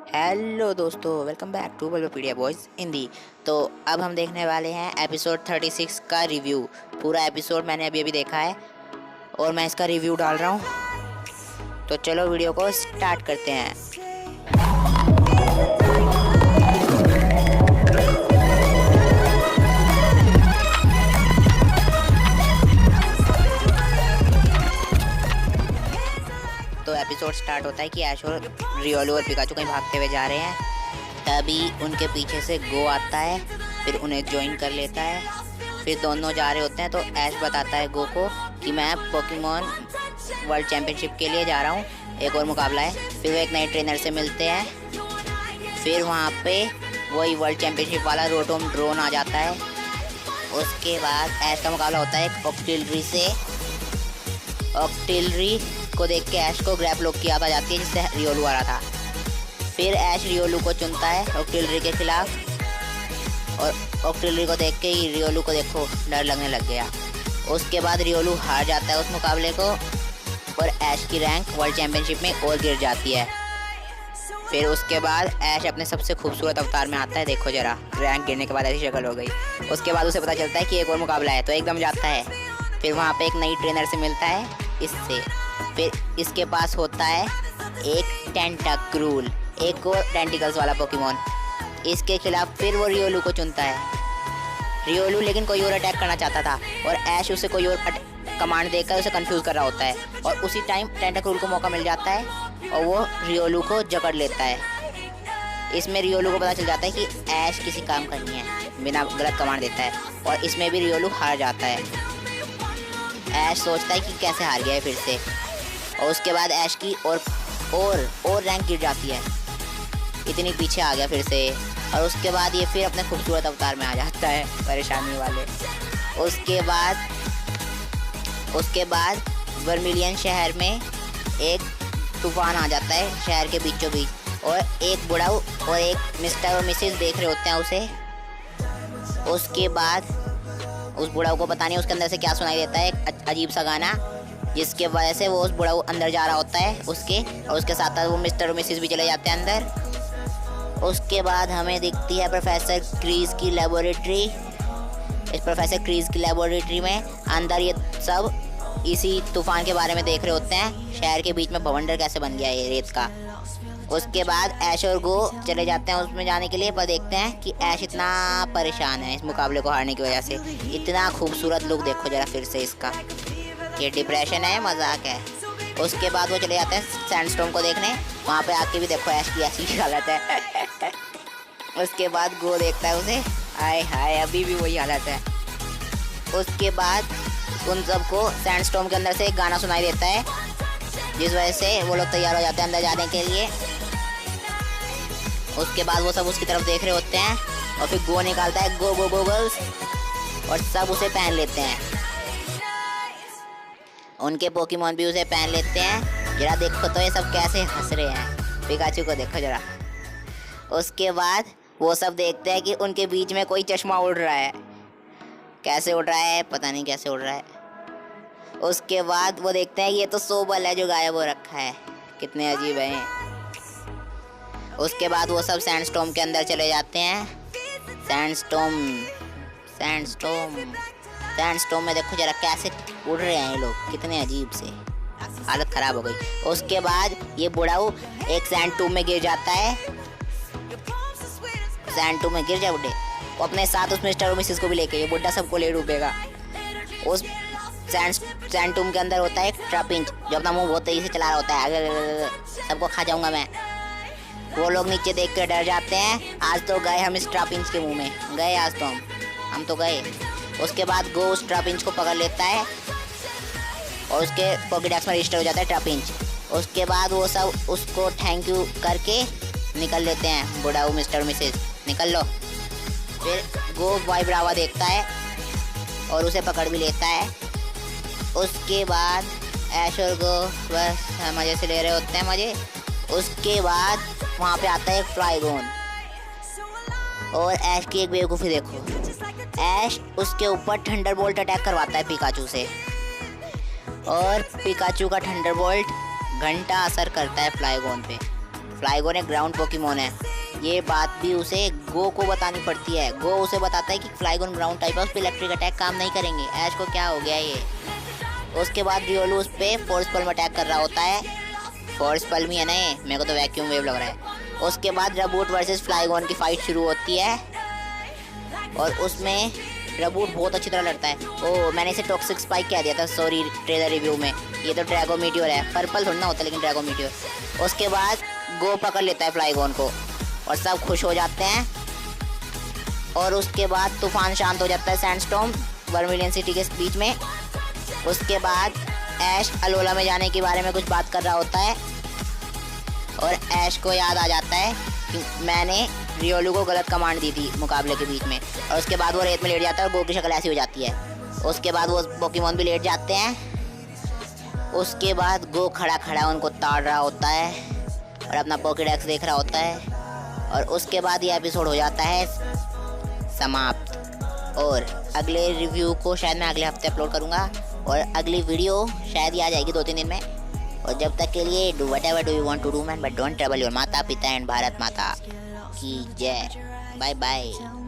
Hello दोस्तों, welcome back to Bulbopedia boys Hindi. तो अब हम देखने वाले हैं एपिसोड 36 का रिव्यू। पूरा एपिसोड मैंने अभी देखा है और मैं इसका रिव्यू डाल रहा हूँ। तो चलो वीडियो को स्टार्ट करते हैं। तो एपिसोड स्टार्ट होता है कि ऐश और रियोलू और पिकाचू कहीं भागते हुए जा रहे हैं। तभी उनके पीछे से गो आता है, फिर उन्हें ज्वाइन कर लेता है। फिर दोनों जा रहे होते हैं तो ऐश बताता है गो को कि मैं पोकेमॉन वर्ल्ड चैम्पियनशिप के लिए जा रहा हूँ, एक और मुकाबला है। फिर वो एक नए ट्रेनर से मिलते हैं। फिर वहाँ पे वही वर्ल्ड चैम्पियनशिप वाला रोटोम ड्रोन आ जाता है। उसके बाद ऐश का मुकाबला होता है एक ऑक्टिलरी से। ऑक्टिलरी को देख के ऐश को ग्रैप लॉक की याद आ जाती है जिससे रियोलू आ रहा था। फिर ऐश रियोलू को चुनता है ऑक्टिलरी के खिलाफ और ऑक्टिलरी को देख के ही रियोलू को देखो डर लगने लग गया। उसके बाद रियोलू हार जाता है उस मुकाबले को और ऐश की रैंक वर्ल्ड चैम्पियनशिप में और गिर जाती है। फिर उसके बाद ऐश अपने सबसे खूबसूरत अवतार में आता है। देखो जरा, रैंक गिरने के बाद ऐसी शक्ल हो गई। उसके बाद उसे पता चलता है कि एक और मुकाबला है तो एकदम जाता है। फिर वहाँ पे एक नई ट्रेनर से मिलता है इससे। फिर इसके पास होता है एक टेंटाक्रूल, एक और टेंटिकल्स वाला पोकेमॉन। इसके खिलाफ फिर वो रियोलू को चुनता है। रियोलू लेकिन कोई और अटैक करना चाहता था और ऐश उसे कोई और कमांड देकर उसे कंफ्यूज कर रहा होता है और उसी टाइम टेंटाक्रूल को मौका मिल जाता है और वो रियोलू को जकड़ लेता है। इसमें रियोलू को पता चल जाता है कि ऐश किसी काम का नहीं है, बिना गलत कमांड देता है और इसमें भी रियोलू हार जाता है। ऐश सोचता है कि कैसे हार गया है फिर से और उसके बाद ऐश की और रैंक गिर जाती है, इतनी पीछे आ गया फिर से। और उसके बाद ये फिर अपने खूबसूरत अवतार में आ जाता है परेशानी वाले। उसके बाद वर्मिलियन शहर में एक तूफान आ जाता है शहर के बीचों बीच और एक बुढ़ाऊ और एक मिस्टर और मिसेस देख रहे होते हैं उसे। उसके बाद उस बुढ़ाऊ को पता नहीं उसके अंदर से क्या सुनाई देता है, एक अजीब सा गाना, जिसके वजह से वो उस बुढ़ाऊ अंदर जा रहा होता है उसके, और उसके साथ साथ वो मिस्टर और मिसेस भी चले जाते हैं अंदर। उसके बाद हमें दिखती है प्रोफेसर क्रीज की लेबोरेटरी। इस प्रोफेसर क्रीज की लेबोरेटरी में अंदर ये सब इसी तूफान के बारे में देख रहे होते हैं, शहर के बीच में भवंडर कैसे बन गया ये रेत का। उसके बाद ऐश और गो चले जाते हैं उसमें जाने के लिए, पर देखते हैं कि ऐश इतना परेशान है इस मुकाबले को हारने की वजह से। इतना खूबसूरत लुक देखो जरा फिर से इसका, ये डिप्रेशन है मजाक है। उसके बाद वो चले जाते हैं सैंडस्टॉर्म को देखने। वहाँ पे आके भी देखो ऐश की ऐसी हालत है। उसके बाद गो देखता है उसे, हाय हाय अभी भी वही हालत है। उसके बाद उन सबको सैंडस्टॉर्म के अंदर से एक गाना सुनाई देता है जिस वजह से वो लोग तैयार हो जाते हैं अंदर जाने के लिए। उसके बाद वो सब उसकी तरफ देख रहे होते हैं और फिर गो निकालता है गो गो गोगल्स और सब उसे पहन लेते हैं। उनके पोकेमॉन भी उसे पहन लेते हैं। जरा देखो तो ये सब कैसे हंस रहे हैं, पिकाचू को देखो जरा। उसके बाद वो सब देखते हैं कि उनके बीच में कोई चश्मा उड़ रहा है। कैसे उड़ रहा है पता नहीं कैसे उड़ रहा है। उसके बाद वो देखते हैं ये तो सोबल है जो गायब हो रखा है, कितने अजीब हैं। उसके बाद वो सब सैंडस्टॉर्म के अंदर चले जाते हैं। सैंडस्टॉर्म में देखो जरा कैसे उड़ रहे हैं ये लोग, कितने अजीब से, हालत ख़राब हो गई। उसके बाद ये बुढ़ाऊ एक सैंड टूब में गिर जाता है। सैंड टूब में गिर जाए बुढ़े, वो अपने साथ उस मिस्टर और मिसेस को भी लेके, ये बुढ़ा सबको ले डूबेगा। उस सैंड टूब के अंदर होता है एक ट्रैपिंच जो अपना मुंह बहुत तेजी से चला रहा होता है, सबको खा जाऊंगा मैं। वो लोग नीचे देख कर डर जाते हैं, आज तो गए हम इस ट्रैपिंच के मुंह में, गए आज तो हम तो गए। उसके बाद गो उस ट्रैपिंच को पकड़ लेता है और उसके पॉकेडेक्स में रजिस्टर हो जाता है ट्रैपिंच। उसके बाद वो सब उसको थैंक यू करके निकल लेते हैं, बुढ़ाऊ मिस्टर मिसेस निकल लो। फिर गो बॉय ब्रावा देखता है और उसे पकड़ भी लेता है। उसके बाद ऐश और गो बस मज़े से ले रहे होते हैं मज़े। उसके बाद वहाँ पे आता है एक फ्लाइगोन और ऐश की एक बेवकूफ़ी देखो, ऐश उसके ऊपर थंडरबोल्ट अटैक करवाता है पिकाचू से और पिकाचू का थंडरबोल्ट घंटा असर करता है फ्लाइगोन पे। फ्लाइगोन एक ग्राउंड पोकेमोन है। ये बात भी उसे गो को बतानी पड़ती है। गो उसे बताता है कि फ्लाइगोन ग्राउंड टाइप है, उस पर इलेक्ट्रिक अटैक काम नहीं करेंगे। ऐश को क्या हो गया ये। उसके बाद रियोलू उस पर फोर्स पल में अटैक कर रहा होता है। फोर्स पल भी है ना ये, मेरे को तो वैक्यूम वेव लग रहा है। उसके बाद रबूट वर्सेस फ्लाइगोन की फाइट शुरू होती है और उसमें रबूट बहुत अच्छी तरह लड़ता है। ओह, मैंने इसे टॉक्सिक स्पाइक कह दिया था, सॉरी ट्रेलर रिव्यू में। ये तो ड्रैगो मीटियोर है, पर्पल थोड़ा ना होता लेकिन ड्रैगो मीटियोर। उसके बाद गो पकड़ लेता है फ्लाइगोन को और सब खुश हो जाते हैं। और उसके बाद तूफान शांत हो जाता है सैंडस्टॉर्म वर्मिलियन सिटी के बीच में। उसके बाद ऐश अलोला में जाने के बारे में कुछ बात कर रहा होता है और ऐश को याद आ जाता है कि मैंने रियोलू को गलत कमांड दी थी मुकाबले के बीच में। और उसके बाद वो रेत में लेट जाता है और गो की शक्ल ऐसी हो जाती है। उसके बाद वो पोकेमोन भी लेट जाते हैं। उसके बाद गो खड़ा खड़ा उनको ताड़ रहा होता है और अपना पोकेडेक्स देख रहा होता है। और उसके बाद ये एपिसोड हो जाता है समाप्त। और अगले रिव्यू को शायद मैं अगले हफ्ते अपलोड करूँगा और अगली वीडियो शायद ही आ जाएगी 2-3 दिन में। और जब तक के लिए do whatever do you want to do man, but don't trouble your माता पिता एंड भारत माता की जय। Bye bye.